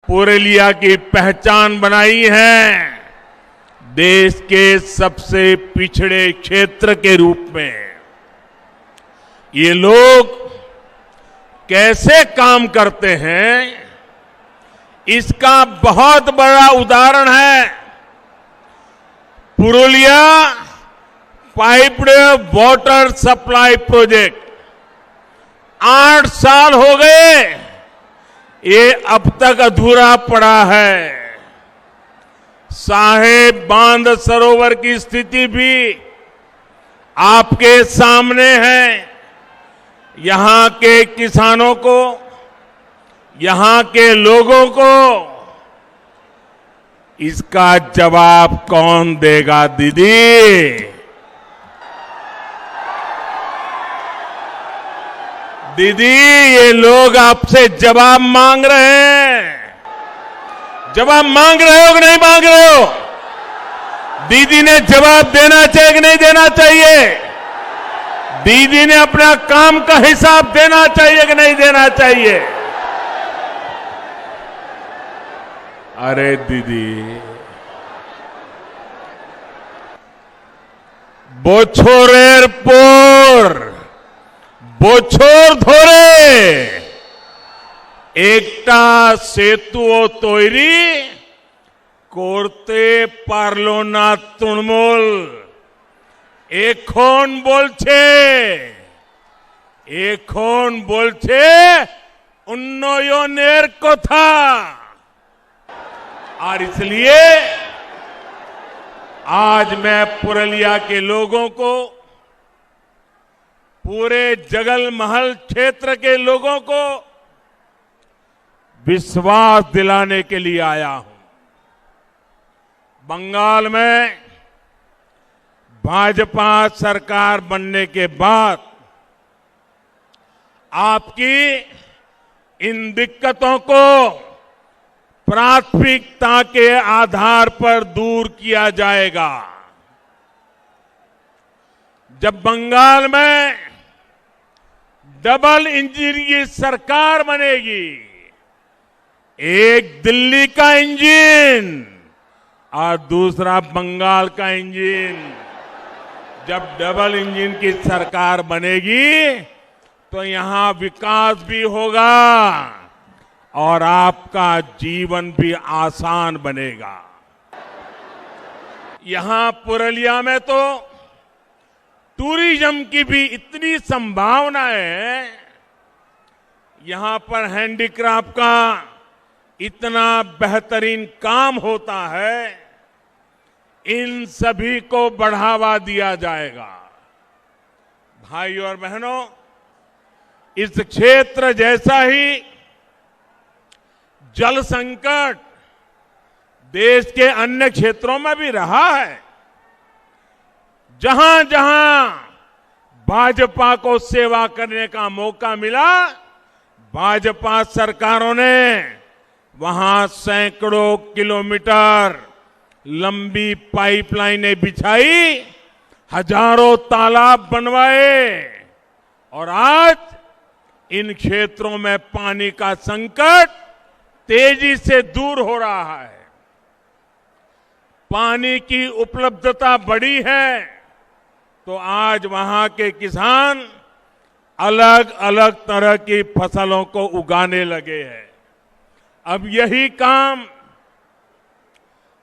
पुरुलिया की पहचान बनाई है देश के सबसे पिछड़े क्षेत्र के रूप में। ये लोग कैसे काम करते हैं, इसका बहुत बड़ा उदाहरण है Purulia piped water supply project. 8 साल हो गए, ये अब तक अधूरा पड़ा है। साहेब बांध सरोवर की स्थिति भी आपके सामने है। यहां के किसानों को, यहां के लोगों को इसका जवाब कौन देगा दीदी? दीदी, ये लोग आपसे जवाब मांग रहे हैं। जवाब मांग रहे हो कि नहीं मांग रहे हो? दीदी ने जवाब देना चाहिए कि नहीं देना चाहिए? दीदी ने अपना काम का हिसाब देना चाहिए कि नहीं देना चाहिए? अरे दीदी, बोछोरेर पोर बोछोर धोरे एकटा सेतुओ तैरी करते पारलो ना तृणमूल। এখন বলছে উন্নয়নের কথা। और इसलिए आज मैं पुरुलिया के लोगों को, पूरे जगलमहल क्षेत्र के लोगों को विश्वास दिलाने के लिए आया हूं। बंगाल में भाजपा सरकार बनने के बाद आपकी इन दिक्कतों को प्राथमिकता के आधार पर दूर किया जाएगा। जब बंगाल में डबल इंजन की सरकार बनेगी, एक दिल्ली का इंजन और दूसरा बंगाल का इंजन, जब डबल इंजन की सरकार बनेगी तो यहां विकास भी होगा और आपका जीवन भी आसान बनेगा। यहां पुरुलिया में तो टूरिज्म की भी इतनी संभावनाएं हैं। यहां पर हैंडीक्राफ्ट का इतना बेहतरीन काम होता है, इन सभी को बढ़ावा दिया जाएगा। भाइयों और बहनों, इस क्षेत्र जैसा ही जल संकट देश के अन्य क्षेत्रों में भी रहा है। जहां जहां भाजपा को सेवा करने का मौका मिला, भाजपा सरकारों ने वहां सैकड़ों किलोमीटर लंबी पाइपलाइनें बिछाई, हजारों तालाब बनवाए और आज इन क्षेत्रों में पानी का संकट तेजी से दूर हो रहा है। पानी की उपलब्धता बढ़ी है तो आज वहां के किसान अलग अलग तरह की फसलों को उगाने लगे हैं। अब यही काम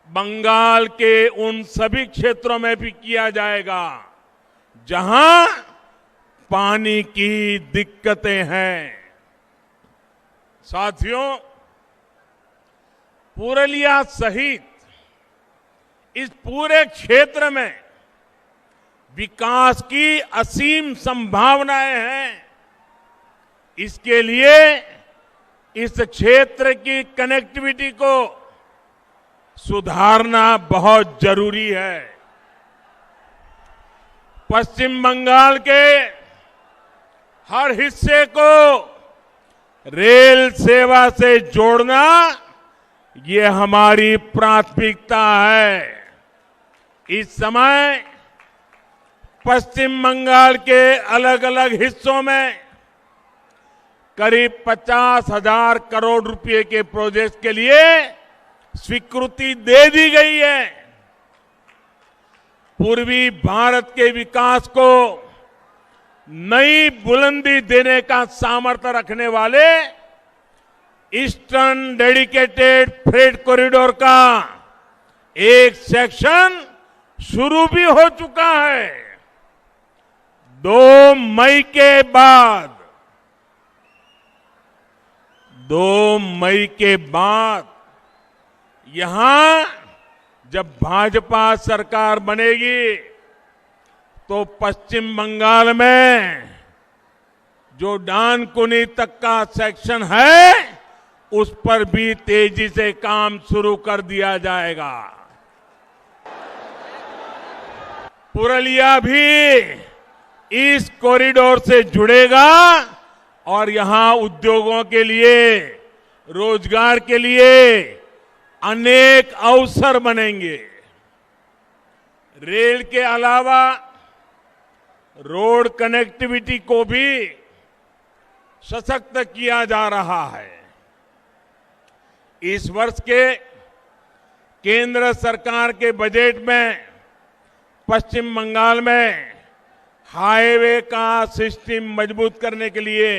बंगाल के उन सभी क्षेत्रों में भी किया जाएगा जहां पानी की दिक्कतें हैं। साथियों, पुरुलिया सहित इस पूरे क्षेत्र में विकास की असीम संभावनाएं हैं। इसके लिए इस क्षेत्र की कनेक्टिविटी को सुधारना बहुत जरूरी है। पश्चिम बंगाल के हर हिस्से को रेल सेवा से जोड़ना ये हमारी प्राथमिकता है। इस समय पश्चिम बंगाल के अलग अलग हिस्सों में करीब 50,000 करोड़ रुपए के प्रोजेक्ट के लिए स्वीकृति दे दी गई है। पूर्वी भारत के विकास को नई बुलंदी देने का सामर्थ्य रखने वाले ईस्टर्न डेडिकेटेड फ्रेट कॉरिडोर का एक सेक्शन शुरू भी हो चुका है। 2 मई के बाद 2 मई के बाद यहां जब भाजपा सरकार बनेगी तो पश्चिम बंगाल में जो डानकुनी तक का सेक्शन है उस पर भी तेजी से काम शुरू कर दिया जाएगा। पुरलिया भी इस कॉरिडोर से जुड़ेगा और यहां उद्योगों के लिए, रोजगार के लिए अनेक अवसर बनेंगे। रेल के अलावा रोड कनेक्टिविटी को भी सशक्त किया जा रहा है। इस वर्ष के केंद्र सरकार के बजट में पश्चिम बंगाल में हाईवे का सिस्टम मजबूत करने के लिए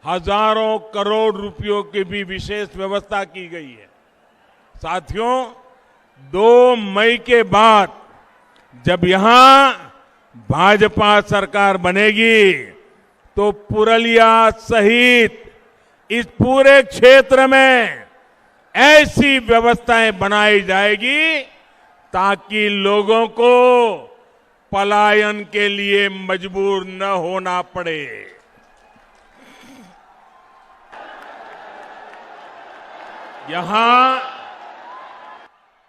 हजारों करोड़ रुपयों की भी विशेष व्यवस्था की गई है। साथियों, 2 मई के बाद जब यहां भाजपा सरकार बनेगी तो पुरलिया सहित इस पूरे क्षेत्र में ऐसी व्यवस्थाएं बनाई जाएगी ताकि लोगों को पलायन के लिए मजबूर न होना पड़े। यहां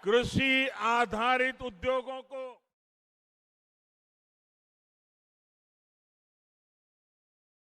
कृषि आधारित उद्योगों को